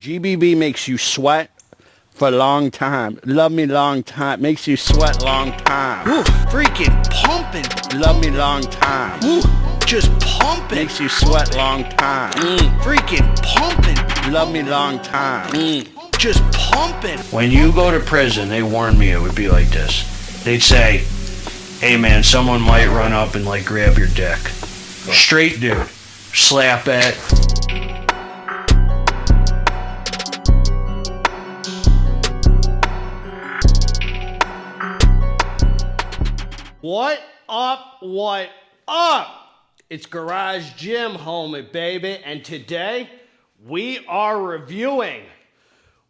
GBB makes you sweat for a long time. Love me long time. Makes you sweat long time. Ooh, freaking pumping. Love me long time. Ooh, just pumping. Makes you sweat long time. Freaking pumping. Love me long time. Just pumping. When you go to prison, they warned me it would be like this. They'd say, hey man, someone might run up and like grab your dick. Straight dude. Slap it. What up, what up? It's Garage Gym Homie, baby, and today we are reviewing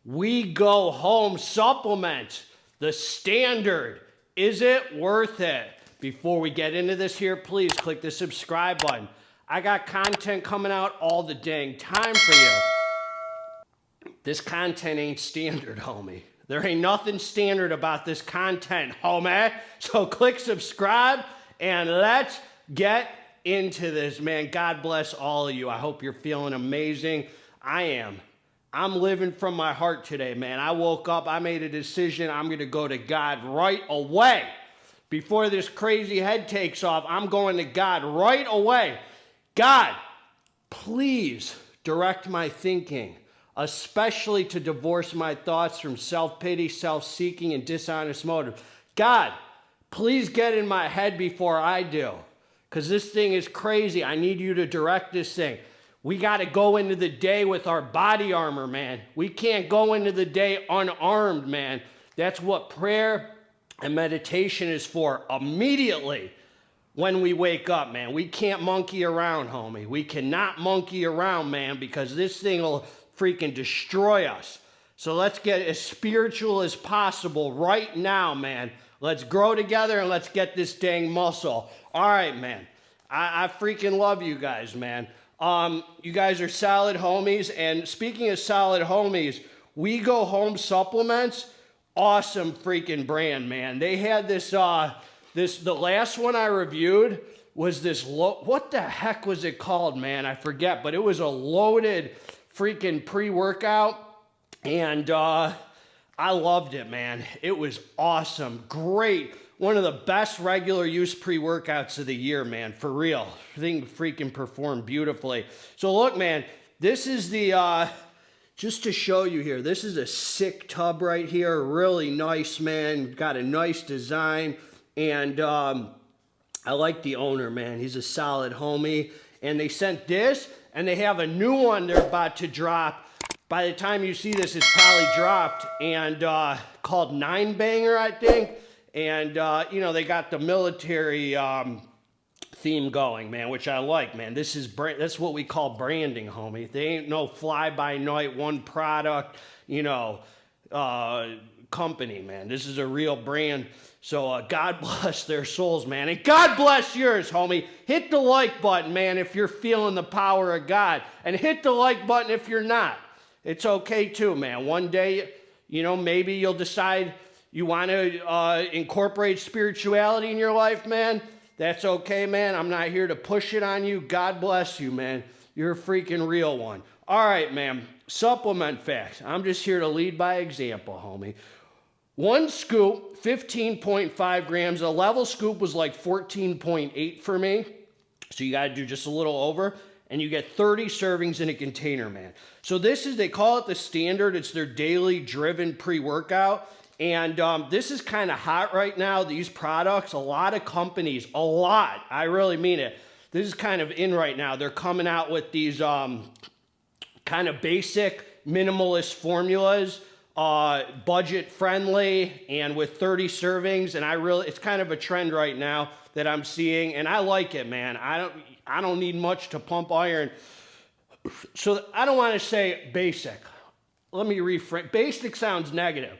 We Go Home Supplements, the standard. Is it worth it? Before we get into this here, please click the subscribe button. I got content coming out all the dang time for you. This content ain't standard, homie. There ain't nothing standard about this content, homie. So click subscribe and let's get into this, man. God bless all of you. I hope you're feeling amazing. I am. I'm living from my heart today, man. I woke up, I made a decision. I'm going to go to God right away. Before this crazy head takes off, I'm going to God right away. God, please direct my thinking, especially to divorce my thoughts from self-pity, self-seeking, and dishonest motive. God, please get in my head before I do, because this thing is crazy. I need you to direct this thing. We got to go into the day with our body armor, man. We can't go into the day unarmed, man. That's what prayer and meditation is for. Immediately when we wake up, man, we can't monkey around, homie. We cannot monkey around, man, because this thing will freaking destroy us. So let's get as spiritual as possible right now, man. Let's grow together and let's get this dang muscle. All right, man. I freaking love you guys, man. You guys are solid homies. And speaking of solid homies, We Go Home Supplements, awesome freaking brand, man. They had this, the last one I reviewed was this, what the heck was it called, man? I forget, but it was a loaded freaking pre-workout, and I loved it, man. It was awesome. Great. One of the best regular use pre-workouts of the year, man, for real. The thing freaking performed beautifully. So look, man, this is the, just to show you here, this is a sick tub right here. Really nice, man. Got a nice design, and I like the owner, man. He's a solid homie. And they sent this, and they have a new one they're about to drop. By the time you see this, it's probably dropped, and called 9 Banger, I think. And, you know, they got the military theme going, man, which I like, man. That's what we call branding, homie. They ain't no fly-by-night, one product, you know, company, man. This is a real brand. So God bless their souls, man. And God bless yours, homie. Hit the like button, man, if you're feeling the power of God. And hit the like button if you're not. It's okay, too, man. One day, you know, maybe you'll decide you want to incorporate spirituality in your life, man. That's okay, man. I'm not here to push it on you. God bless you, man. You're a freaking real one. All right, man. Supplement facts. I'm just here to lead by example, homie. One scoop, 15.5 grams. A level scoop was like 14.8 for me. So you got to do just a little over. And you get 30 servings in a container, man. So this is, they call it the standard. It's their daily driven pre-workout. And this is kind of hot right now, these products. A lot of companies, I really mean it. This is kind of in right now. They're coming out with these kind of basic minimalist formulas, budget friendly, and with 30 servings. And it's kind of a trend right now that I'm seeing, and I like it, man. I don't need much to pump iron. So I don't want to say basic. Let me rephrase. Basic sounds negative.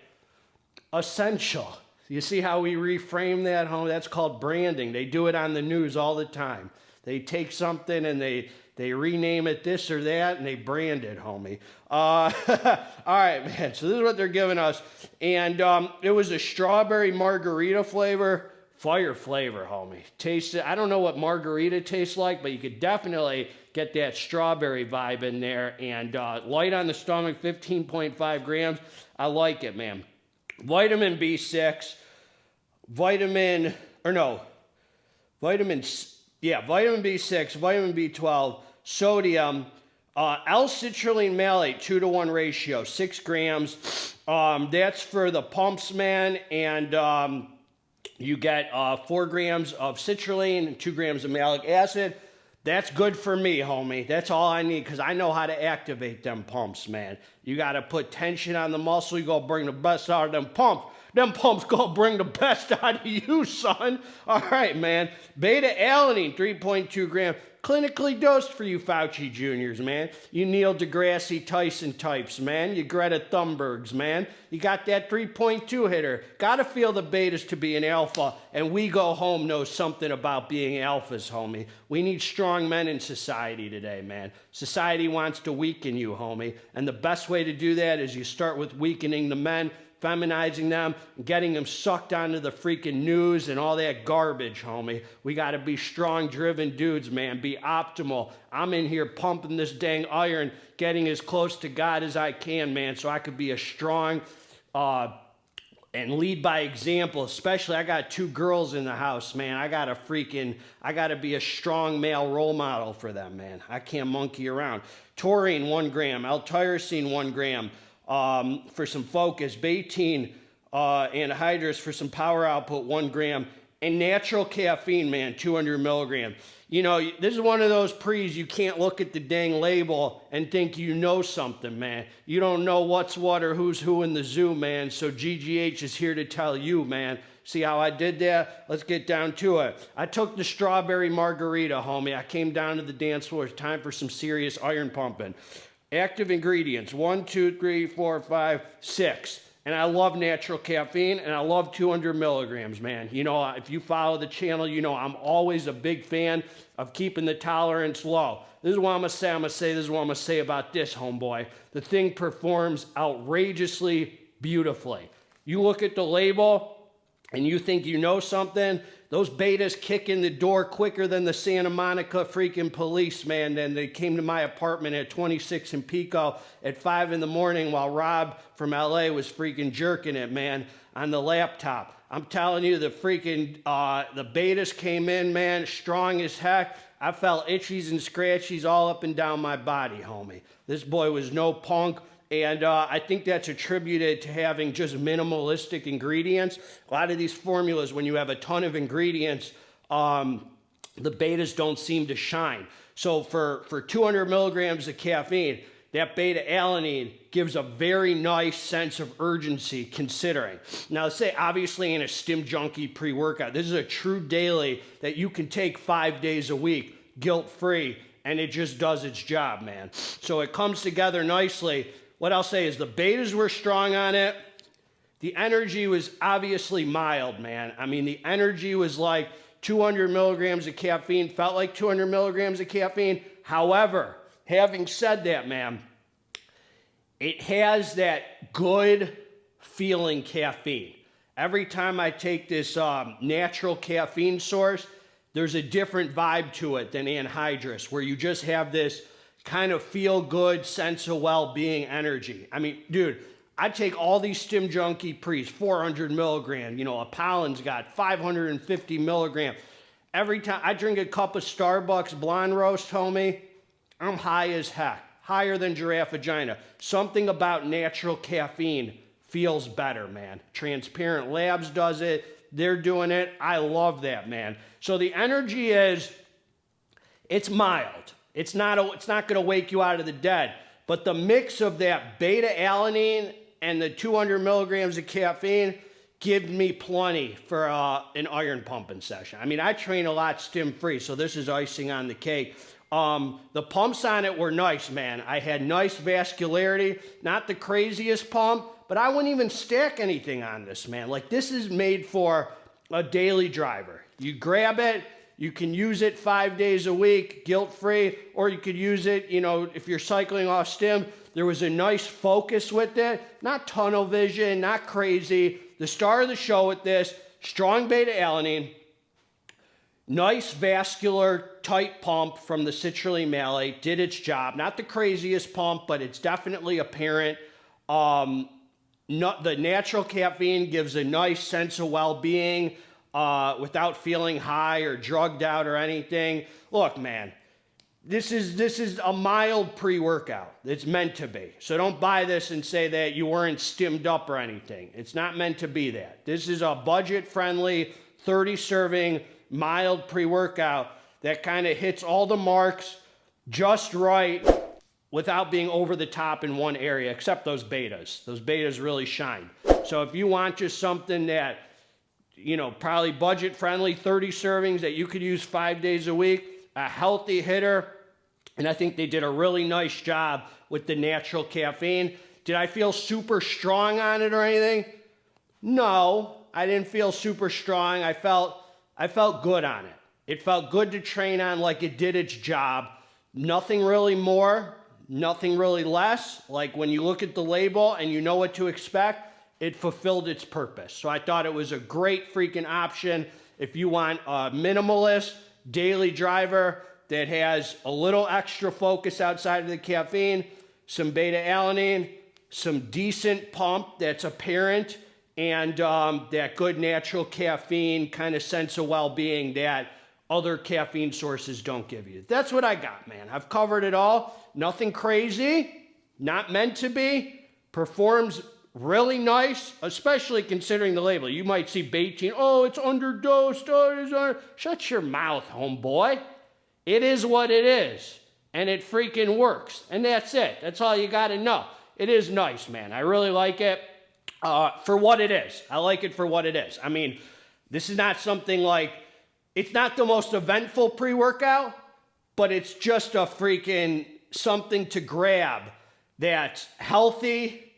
Essential. You see how we reframe that, homie? That's called branding. They do it on the news all the time. They take something and they rename it this or that, and they brand it, homie. All right, man. So this is what they're giving us. And it was a strawberry margarita flavor, Fire flavor, homie. Taste it. I don't know what margarita tastes like, but you could definitely get that strawberry vibe in there. And light on the stomach, 15.5 grams. I like it, man. Vitamin B6, vitamin B6, vitamin B12, sodium, L-citrulline malate, 2-to-1 ratio, 6 grams. That's for the pumps, man, and you get 4 grams of citrulline and 2 grams of malic acid. That's good for me, homie. That's all I need, because I know how to activate them pumps, man. You got to put tension on the muscle. You go bring the best out of them pumps. Them pumps go bring the best out of you, son. All right, man. Beta-alanine, 3.2 grams. Clinically dosed for you Fauci Juniors, man. You Neil deGrasse Tyson types, man. You Greta Thunbergs, man. You got that 3.2 hitter. Got to feel the betas to be an alpha, and We Go Home knows something about being alphas, homie. We need strong men in society today, man. Society wants to weaken you, homie, and the best way to do that is you start with weakening the men, feminizing them, getting them sucked onto the freaking news and all that garbage, homie. We got to be strong, driven dudes, man. Be optimal. I'm in here pumping this dang iron, getting as close to God as I can, man, so I could be a strong and lead by example. Especially, I got 2 girls in the house, man. I got to be a strong male role model for them, man. I can't monkey around. Taurine, 1 gram. L-tyrosine, 1 gram. For some focus, betaine, anhydrous for some power output, 1 gram, and natural caffeine, man, 200 milligrams. You know, this is one of those pre's you can't look at the dang label and think you know something, man. You don't know what's what or who's who in the zoo, man, so GGH is here to tell you, man. See how I did that? Let's get down to it. I took the strawberry margarita, homie. I came down to the dance floor. It's time for some serious iron pumping. Active ingredients, 1, 2, 3, 4, 5, 6. And I love natural caffeine, and I love 200 milligrams, man. You know, if you follow the channel, you know I'm always a big fan of keeping the tolerance low. This is what I'm going to say. This is what I'm going to say about this, homeboy. The thing performs outrageously beautifully. You look at the label, and you think you know something, those betas kick in the door quicker than the Santa Monica freaking police, man. Then they came to my apartment at 26 and Pico at 5 in the morning while Rob from LA was freaking jerking it, man, on the laptop. I'm telling you, the freaking, the betas came in, man, strong as heck. I felt itchies and scratchies all up and down my body, homie. This boy was no punk. And I think that's attributed to having just minimalistic ingredients. A lot of these formulas, when you have a ton of ingredients, the betas don't seem to shine. So for 200 milligrams of caffeine, that beta-alanine gives a very nice sense of urgency considering. Now, let's say obviously in a Stim Junkie pre-workout, this is a true daily that you can take 5 days a week, guilt-free, and it just does its job, man. So it comes together nicely. What I'll say is the betas were strong on it. The energy was obviously mild, man. I mean, the energy was like 200 milligrams of caffeine, felt like 200 milligrams of caffeine. However, having said that, man, it has that good feeling caffeine. Every time I take this natural caffeine source, there's a different vibe to it than anhydrous, where you just have this kind of feel good sense of well-being energy. I mean, dude, I take all these Stim Junkie pre's, 400 milligrams. You know, Apollon's got 550 milligrams. Every time I drink a cup of Starbucks blonde roast, homie, I'm high as heck. Higher than giraffe vagina. Something about natural caffeine feels better, man. Transparent Labz does it. They're doing it. I love that, man. So the energy is, it's mild. It's not going to wake you out of the dead. But the mix of that beta-alanine and the 200 milligrams of caffeine give me plenty for an iron pumping session. I mean, I train a lot stim-free, so this is icing on the cake. The pumps on it were nice, man. I had nice vascularity, not the craziest pump, but I wouldn't even stack anything on this, man. Like, this is made for a daily driver. You grab it, you can use it 5 days a week, guilt-free, or you could use it, you know, if you're cycling off stim. There was a nice focus with it, not tunnel vision, not crazy. The star of the show with this, strong beta-alanine, Nice vascular tight pump from the citrulline malate, did its job. Not the craziest pump, but it's definitely apparent. The natural caffeine gives a nice sense of well-being without feeling high or drugged out or anything. Look, man, this is a mild pre-workout. It's meant to be. So don't buy this and say that you weren't stimmed up or anything. It's not meant to be that. This is a budget-friendly 30-serving mild pre-workout that kind of hits all the marks just right without being over the top in one area, except those betas. Those betas really shine. So if you want just something that, you know, probably budget-friendly, 30 servings that you could use 5 days a week, a healthy hitter, and I think they did a really nice job with the natural caffeine. Did I feel super strong on it or anything? No, I didn't feel super strong. I felt good on it. It felt good to train on, like it did its job. Nothing really more, nothing really less. Like when you look at the label and you know what to expect, it fulfilled its purpose. So I thought it was a great freaking option if you want a minimalist daily driver that has a little extra focus outside of the caffeine, some beta-alanine, some decent pump that's apparent, and that good natural caffeine kind of sense of well-being that other caffeine sources don't give you. That's what I got, man. I've covered it all. Nothing crazy, not meant to be, performs really nice, especially considering the label. You might see Baiting, oh, it's underdosed, oh, it's under... Shut your mouth, homeboy. It is what it is, and it freaking works, and that's it. That's all you got to know. It is nice, man. I really like it. For what it is. I like it for what it is. I mean, this is not something like, it's not the most eventful pre-workout, but it's just a freaking something to grab that's healthy,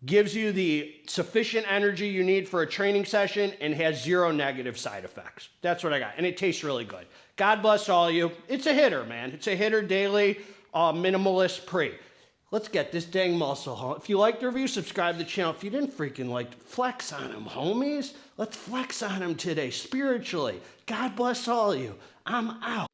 gives you the sufficient energy you need for a training session, and has zero negative side effects. That's what I got. And it tastes really good. God bless all of you. It's a hitter, man. It's a hitter daily, minimalist pre. Let's get this dang muscle home. If you liked the review, subscribe to the channel. If you didn't freaking like, flex on them, homies. Let's flex on them today, spiritually. God bless all of you. I'm out.